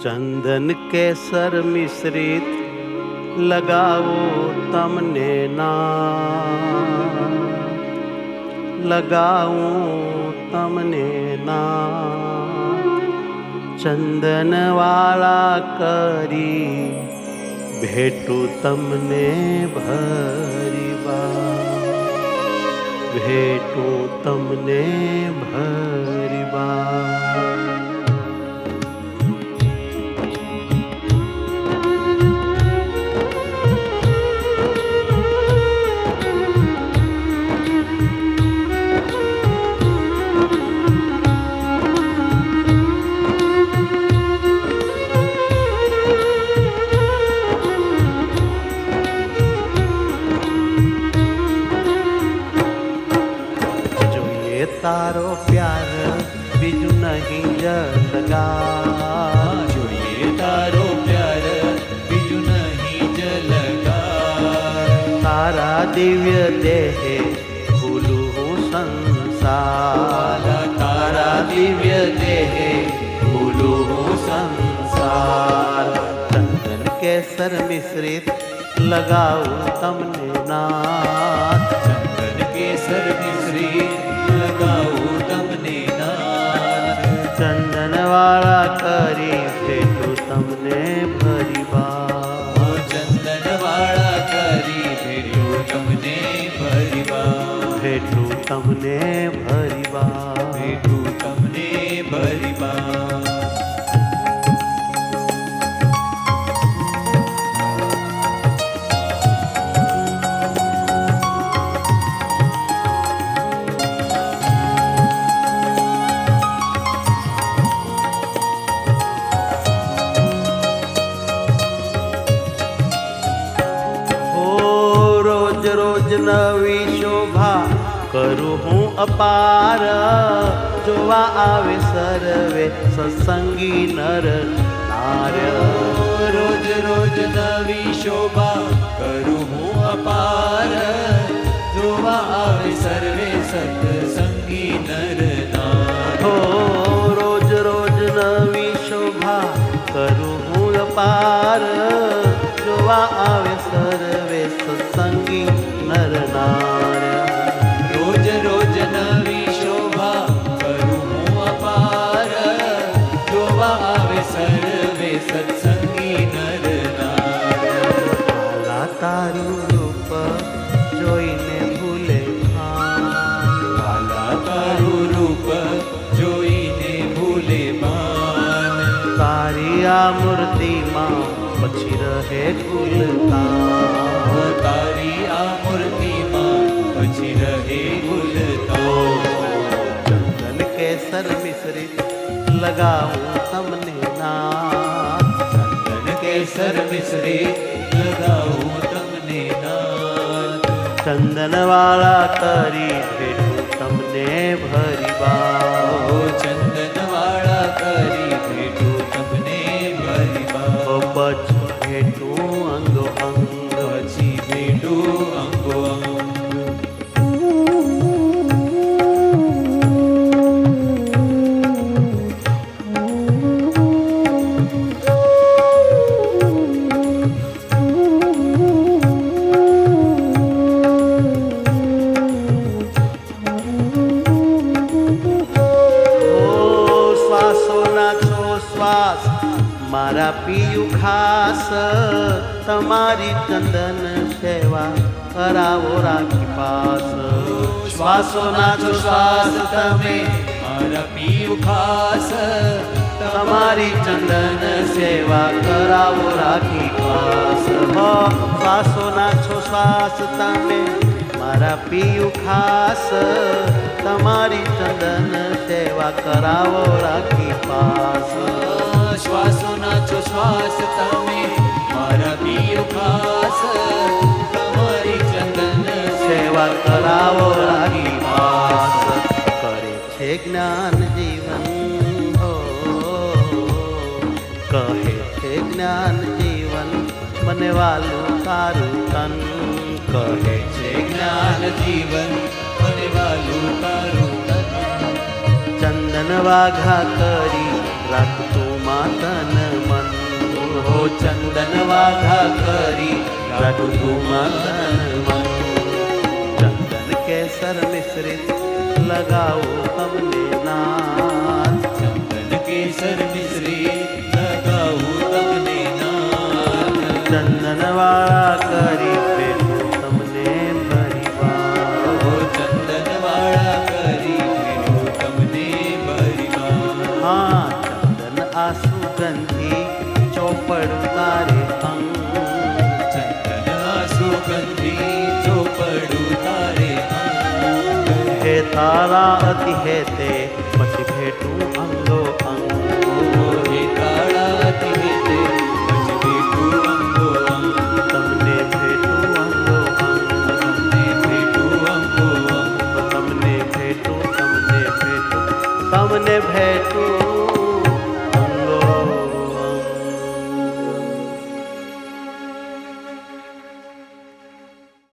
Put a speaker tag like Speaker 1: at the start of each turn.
Speaker 1: चंदन केसर मिश्रित लगाओ तमने ना लगाऊं तमने ना चंदन वाला करी भेटू तमने भरीबा भेटू तमने भरीबा। तारो प्यार बीजू नहीं जलगा
Speaker 2: જોઈએ તારો પ્યાર બીજું નહીં જલગા
Speaker 1: तारा दिव्य देहे भूलू हूँ संसार
Speaker 2: તારા દિવ્ય દેહે ભૂલું હું સંસાર
Speaker 1: चंदन केसर मिश्रित लगाऊं तमने नाथ
Speaker 2: ચંદન કેસર મિશ્રિત લગાવું તમને નાથ
Speaker 1: चंदन वाला करी भेटू तमने भरीबा
Speaker 2: ચંદન વાળા કરી ભેટ્યું તમને ભરીબા
Speaker 1: भेटू तमने भरीबा
Speaker 2: ભેટ્યું તમને ભરીબા।
Speaker 1: रोज नवी शोभा करूँ हूँ अपार जोवा आवे सर्वे सत्संगी नर नार
Speaker 2: રોજ રોજ નવી શોભા કરું હું અપાર જોવા આવે સર્વે સત્સંગી નર નાર
Speaker 1: हो रोज रोज नवी शोभा करूँ हूँ अपार जोवा आवे सर्वे सत्संगी नर नार
Speaker 2: રોજ રોજ નવી શોભા કરું હું અપાર જોવા આવે સર્વે સત્સંગી નર નાર
Speaker 1: भाला तारू रूप जोईने भूले
Speaker 2: વાલા તારું રૂપ જોઈને ભૂલે માન
Speaker 1: तारी आ मूर्ति माँ पछी रहे गुलता
Speaker 2: તારી આ મૂર્તિમાં પછી રહે ગુલતા
Speaker 1: चंदन केसर मिश्रित लगाऊं तमने नाथ
Speaker 2: ચંદન કેસર મિશ્રિત લગાવું તમને નાથ
Speaker 1: चंदन वाला करी भेटू तमने भरीबा
Speaker 2: ઓ ચંદન વાળા કરી ભેટું તમને ભરીબા
Speaker 1: पछ भेटू अंगो अंग
Speaker 2: પછી ભેટું અંગો અંગ
Speaker 1: श्वास मारा पीयू खास तमारी चंदन सेवा करावो राखी पास श्वासो नाचो श्वास तमे
Speaker 2: મારા પીયું ખાસ
Speaker 1: तमारी चंदन सेवा करावो राखी पास हो श्वासो नाचो श्वास तमे मारा पीयू खास तमारी चंदन सेवा करावो राखी पास
Speaker 2: શ્વાસો નાચો શ્વાસ તમે મારા પીયું ખાસ તમારી ચંદન
Speaker 1: सेवा करावो राखी पास करे छे ज्ञान जीवन हो कहे छे ज्ञान जीवन बने वालू तारू तन कहे छे
Speaker 2: જ્ઞાન જીવન મને વાલું તારું તન
Speaker 1: चंदन वाघा करी राखतू मातन मन
Speaker 2: ચંદન વાઘા કરી રાખું તું મન
Speaker 1: चंदन केसर मिश्रित लगाओ તમને નાથ
Speaker 2: ચંદન કેસર મિશ્રી લગાવું તમને નાથ
Speaker 1: ચંદન વાળા કરી ભેટું તમને ભરીવા
Speaker 2: ઓ ચંદન વાળા કરી ભેટું તમને ભરીમાં
Speaker 1: હા ચંદન આ સુગંધી ચોપડ તારે અંગ
Speaker 2: ચંદન આ સુગંધી ચોપડું તારે અંગ
Speaker 1: હે તારા અતિ હે તે પછી ભેટું અંગ